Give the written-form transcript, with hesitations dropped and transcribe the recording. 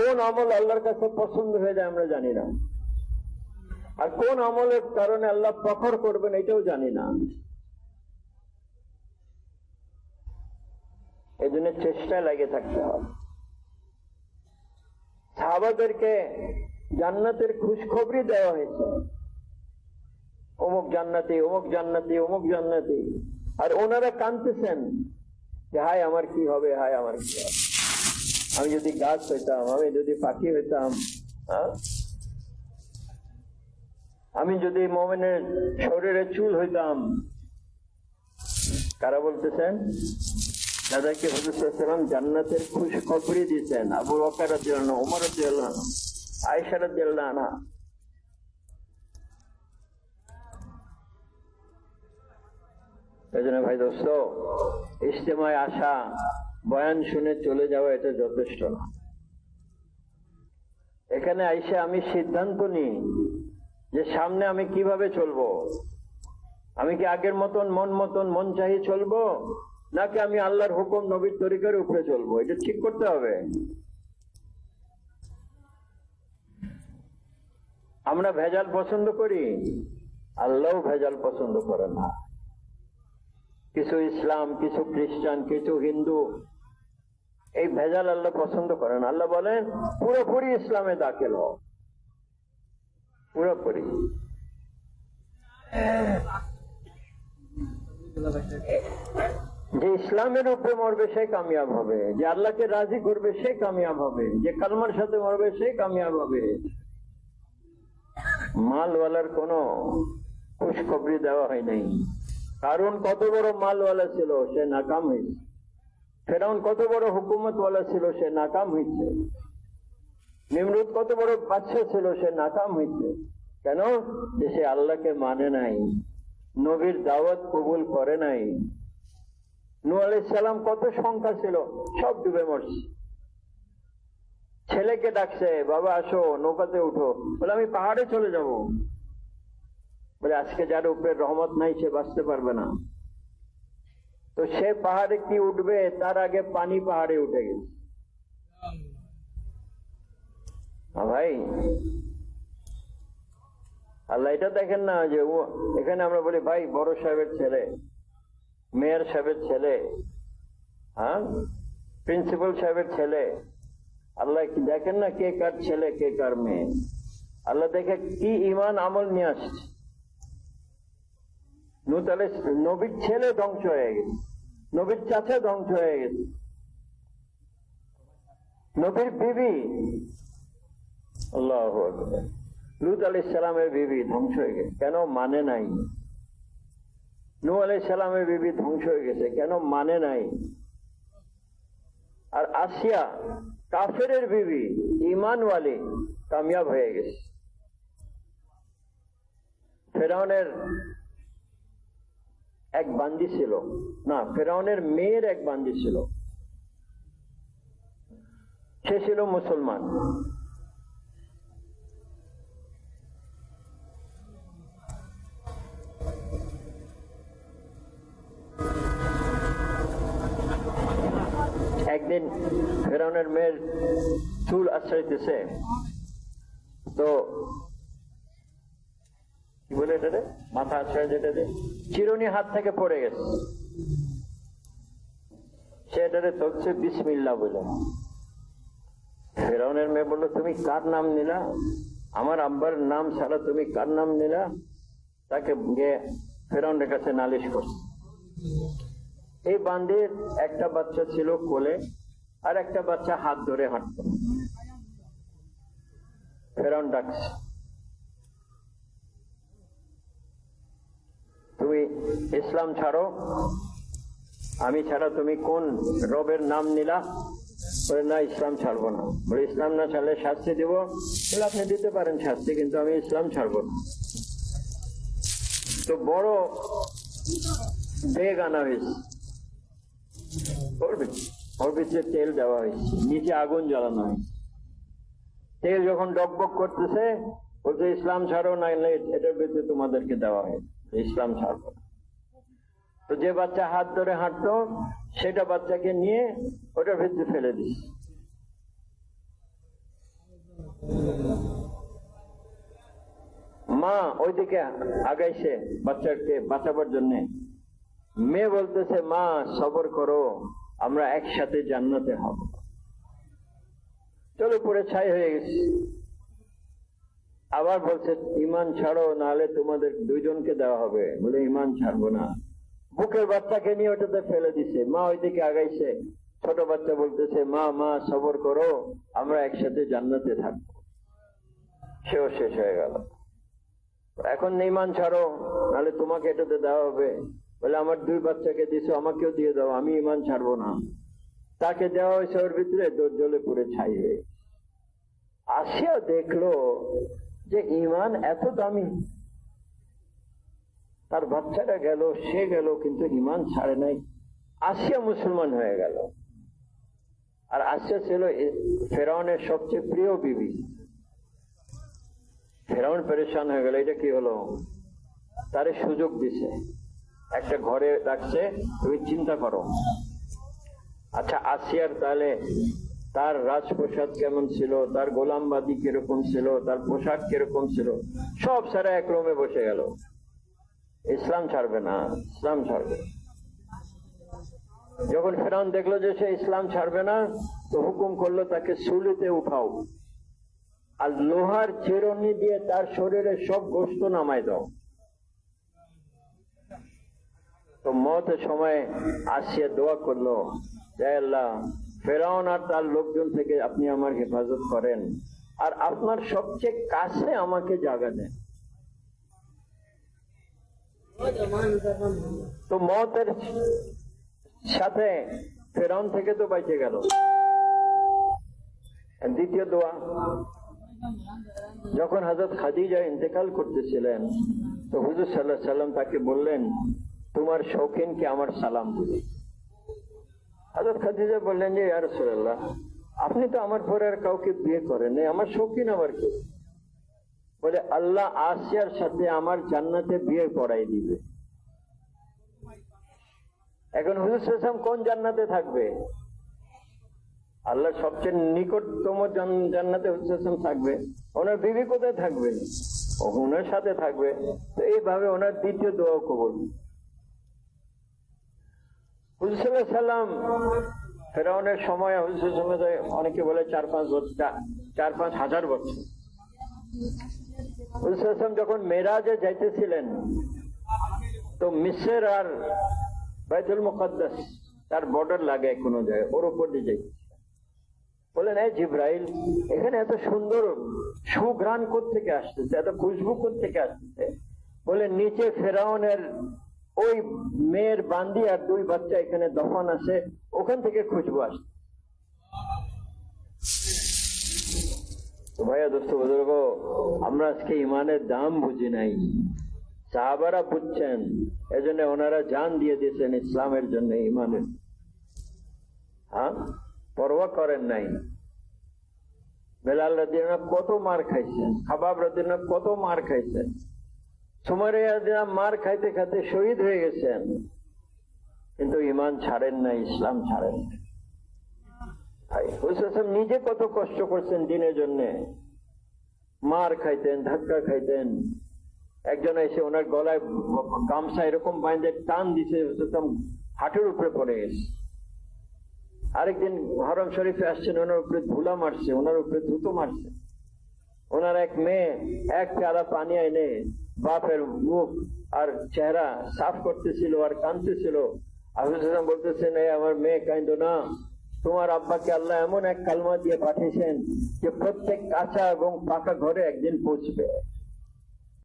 কোন আমল আল্লাহর কাছে পছন্দ হয়ে যায় আমরা জানি না, আর কোন আমলের কারণে আল্লাহ প্রখর করবেন এটাও জানি না। এই জন্য চেষ্টায় লাগে থাকতে হবে। সাহাবাদেরকে জান্নাতের খুশখবরি দেওয়া হয়েছে, অমুক জান্নাতি, অমুক জান্নাতি, অমুক জান্নাতি, আর ওনারা কাঁদতেছেন যে হায় আমার কি হবে, হায় আমার কি হবে, আমি যদি গাছ হইতাম, আমি যদি পাখি হইতাম, আমি যদি মুমিনের শরীরে চুল হইতাম। কারা বলতেছেন? দাদাকে হুজুর সাল্লাল্লাহু আলাইহি জান্নাতের খুশখবরি দিয়েছেন। আবু বকর রাদিয়াল্লাহু আনহু, ওমর রাদিয়াল্লাহু আনহু, আয়েশা রাদিয়াল্লাহু আনহা। এজন্য ভাই দোস্ত, ইজতেমায় আসা, বয়ান শুনে চলে যাওয়া এটা যথেষ্ট না। এখানে আইসা আমি সিদ্ধান্ত নিই যে সামনে আমি কিভাবে চলবো। আমি কি আগের মতন মন চাহি চলবো, নাকি আমি আল্লাহর হুকুম নবীর তরিকার উপরে চলবো? এটা ঠিক করতে হবে। আমরা ভেজাল পছন্দ করি, আল্লাহও ভেজাল পছন্দ করে না। কিছু ইসলাম, কিছু খ্রিস্টান, কিছু হিন্দু, এই ভেজাল আল্লাহ পছন্দ করেন। আল্লাহ বলেন পুরোপুরি ইসলামে দাখিল হও, পুরোপুরি। যে ইসলামের উপরে মরবে সে কামিয়াব হবে, যে আল্লাহকে রাজি করবে সে কামিয়াব হবে, যে কালমার সাথে মরবে সে কামিয়াব হবে। মালওয়ালার কোনো খুশখবরি দেওয়া হয় নাই। কারণ কত বড় মালওয়ালা ছিল, সে নাকাম হয়েছে। ফেরাউন কত বড় হুকুমতওয়ালা ছিল, সে নাকাম হয়েছে। নিমরুদ কত বড় বাদশা ছিল, সে নাকাম হয়েছে। কেন? যে সে আল্লাহকে মানে নাই, নবীর দাওয়াত কবুল করে নাই। নূহ আলাইহিস সালাম কত সংখ্যা ছিল, সব ডুবে মরছে। ছেলেকে ডাকছে, বাবা আসো নৌকাতে উঠো, বলে আমি পাহাড়ে চলে যাব। বলে আজকে যার উপরে রহমত নাই সে বাঁচতে পারবে না। তো সে পাহাড়ে কি উঠবে, তার আগে পানি পাহাড়ে উঠে গেছে। ভাই আল্লাহ এটা দেখেন না যে এখানে আমরা বলি ভাই বড় সাহেবের ছেলে, মেয়র সাহেবের ছেলে, প্রিন্সিপাল সাহেবের ছেলে। আল্লাহ কি দেখেন না কে কার ছেলে, কে কার মেয়ে? আল্লাহ দেখে কি ইমান আমল নিয়ে আসছে। নবীর ছেলে ধ্বংস হয়ে গেছে, নবীর চাচা ধ্বংস হয়ে গেছে, নবীর বিবি, আল্লাহু আকবার, লূত আলাইহিস সালামের বিবি ধ্বংস হয়ে গেছে। কেন? মানে নাই। নূহ আলাইহিস সালামের বিবি ধ্বংস হয়ে গেছে, কেন? মানে নাই। আর আসিয়া কাফেরের বিবি, ঈমানওয়ালি, কামিয়াব হয়ে গেছে। ফেরাউনের এক বান্দি ছিল, না ফেরাউনের মেয়ের এক বান্দি ছিল, সে ছিল মুসলমান। একদিন ফেরাউনের মেয়ের চুল আশ্রইতেছে, তো কি বলে এটা রে, মাথা আশ্রয় যেটা রে, চিরুনি হাত থেকে পড়ে গেছে। সে এটারে তলছে বিসমিল্লাহ বলে। ফেরাউনের মেয়ে বললো তুমি কার নাম নিলা, আমার আব্বার নাম ছাড়া তুমি কার নাম নিলা? তাকে গিয়ে ফেরাউনের কাছে নালিশ করছে। এই বান্দির একটা বাচ্চা ছিল কোলে, আর একটা বাচ্চা হাত ধরে হাঁটত। ফেরাউন ডাকছে, তুমি ইসলাম ছাড়ো, আমি ছাড়া তুমি কোন রবের নাম নিলা? বলে না ইসলাম ছাড়বো না। বলে ইসলাম না ছাড়লে শাস্তি দিব? বলে আপনি দিতে পারেন শাস্তি, কিন্তু আমি ইসলাম ছাড়বো না। তো বড় বেগ আনা হয়েছে, ওর ভিতরে তেল দেওয়া হয়েছে, নিচে আগুন জ্বালানো হয়েছে। তেল যখন ডকবক করতেছে, বলছে ইসলাম ছাড়ো, না এটার ভিতরে তোমাদেরকে দেওয়া হয়েছে, ইসলাম ছাড়বো না। তো যে বাচ্চা হাত ধরে হাঁটতো, সেটা বাচ্চাকে নিয়ে ওটার ভিতরে ফেলে দিস। মা ওইদিকে আগাইছে বাচ্চাকে বাঁচাবার জন্য, মেয়ে বলতেছে মা সবর করো, আমরা একসাথে জান্নাতে হব। চলো পরে ছাই হয়ে গেছে। আবার বলছে ঈমান ছাড়ো, নাহলে তোমাদের দুইজনকে দেওয়া হবে। বলে ঈমান ছাড়বো না। বুকের বাচ্চাকে নিয়ে ওটাতে ফেলে দিছে। মা ওইদিকে আগাইছে, ছোট বাচ্চা বলতেছে মা মা সবর করো, আমরা একসাথে জান্নাতে থাকবো। সেও শেষ হয়ে গেল। এখন ঈমান ছাড়ো, নাহলে তোমাকে এটাতে দেওয়া হবে। বলে আমার দুই বাচ্চাকে দিছো, আমাকেও দিয়ে দাও, আমি ঈমান ছাড়বো না। তাকে দেওয়া হয়েছে, ওর ভিতরে জ্বলে পুড়ে ছাই হয়ে। আসিয়া দেখলো যে ঈমান এত দামি। তার বাচ্চাটা গেল, সে গেল, কিন্তু ঈমান ছাড়ে নাই। আসিয়া মুসলমান হয়ে গেল। আর আসিয়া ছিল ফেরাউনের সবচেয়ে প্রিয় বিবি। ফেরাউন পেরেশান হয়ে গেল, এটা কি হলো? তারে সুযোগ দিছে, একটা ঘরে রাখছে, তুমি চিন্তা করো। আচ্ছা আসিয়ার তাহলে তার রাজপ্রসাদ কেমন ছিল, তার গোলামবাদী কিরকম ছিল, তার পোশাক কিরকম ছিল, সব সারা এক রুমে বসে গেল। ইসলাম ছাড়বে না, ইসলাম ছাড়বে। যখন ফেরাউন দেখলো যে সে ইসলাম ছাড়বে না, তো হুকুম করলো তাকে সুলিতে উঠাও, আর লোহার চিরুনি দিয়ে তার শরীরে সব গোশত নামাই দাও। তো মওতের সময় আসিয়া দোয়া করলো, হে আল্লাহ, ফেরাউন আর তার লোকজন থেকে আপনি আমার হেফাজত করেন, আর আপনার সবচেয়ে কাছে আমাকে জায়গা দেন। তো মওতের সাথে ফেরাউন থেকে তো বেঁচে গেল। দ্বিতীয় দোয়া, যখন হযরত খাদিজা ইন্তেকাল করতেছিলেন, তো হুজুর সাল্লাল্লাহু আলাইহি ওয়াসাল্লাম তাকে বললেন, তোমার শৌখিনকে আমার সালাম দিবে। হযরত খাদিজা বললেন যে ইয়া রাসূলুল্লাহ, আপনি তো আমার পরে আর কাউকে বিয়ে করেন নাই, আমার শৌখিন আবার কি? বলে আল্লাহ আসিয়ার সাথে আমার জান্নাতে বিয়ে পড়াই দিবে। এখন হুজুর সাল্লাল্লাহু আলাইহি ওয়াসাল্লাম কোন জান্নাতে থাকবে? আল্লাহর সবচেয়ে নিকটতম জান্নাতে হুজুর সাল্লাল্লাহু আলাইহি ওয়াসাল্লাম থাকবে। ওনার বিবি কোথায় থাকবে? ওনার সাথে থাকবে। তো এইভাবে ওনার দ্বিতীয় দোয়া কবুল। হুজুর সাল্লাল্লাহু আলাইহি ওয়াসাল্লাম ফেরাউনের সময়, হুজুর সাল্লাল্লাহু আলাইহি ওয়াসাল্লাম অনেকে বলে 4-5 হাজার বছর। হুজুর সাল্লাল্লাহু আলাইহি ওয়াসাল্লাম যখন মেরাজে যাইতেছিলেন, তো মিসর আর বাইতুল মুকাদ্দাস তার বর্ডার লাগে কোনো জায়গায়, ওর উপর দিয়ে যাই। বলেন এই জিব্রাইল, এখানে এত সুন্দর সুঘ্রাণ কোত্থেকে আসতেছে, এত খুশবু কোত্থেকে আসতেছে? বলে নিচে ফেরাউনের ওই মেয়ের বান্দি আর 2 বাচ্চা এখানে দফন আছে, ওখান থেকে খুশবু আসছে। তো ভাইয়া দোস্ত বুজুর্গ, আমরা আজকে ইমানের দাম বুঝি নাই, সাহাবারা বুঝছেন, এজন্য ওনারা জান দিয়ে দিয়েছেন ইসলামের জন্য, ইমানের। হ্যাঁ, পরোয়া করেন নাই। বেলাল রাদিয়াল্লাহু আনহু কত মার খাইছেন, খাবাব রাদিয়াল্লাহু আনহু কত মার খাইছেন, সুমাইয়া রাদিয়াল্লাহু আনহা মার খাইতে খাইতে শহীদ হয়ে গেছেন, কিন্তু ঈমান ছাড়েন নাই, ইসলাম ছাড়েন নাই। ভাই হুসাইন নিজে কত কষ্ট করছেন দিনের জন্য, মার খাইতেন, ধাক্কা খাইতেন। একজন এসে ওনার গলায় গামছা এরকম বাইন্ধে টান দিছে, হাঁটুর উপরে পড়ে গেছে। আরেকদিন হরম শরীফে আসছেন, ওনার উপরে ধুলা মারছে, ওনার উপরে ধুতো মারছে। ওনার এক মেয়ে এক পেয়ালা পানি এনে বাপের মুখ আর চেহারা সাফ করতেছিল আর কাঁদতেছিল। আল্লাহ বলতেছেন, এই আমার মেয়ে কাঁদো না, তোমার আব্বাকে আল্লাহ এমন এক কালমা দিয়ে পাঠিয়েছেন যে প্রত্যেক কাঁচা এবং পাকা ঘরে একদিন পৌঁছবে।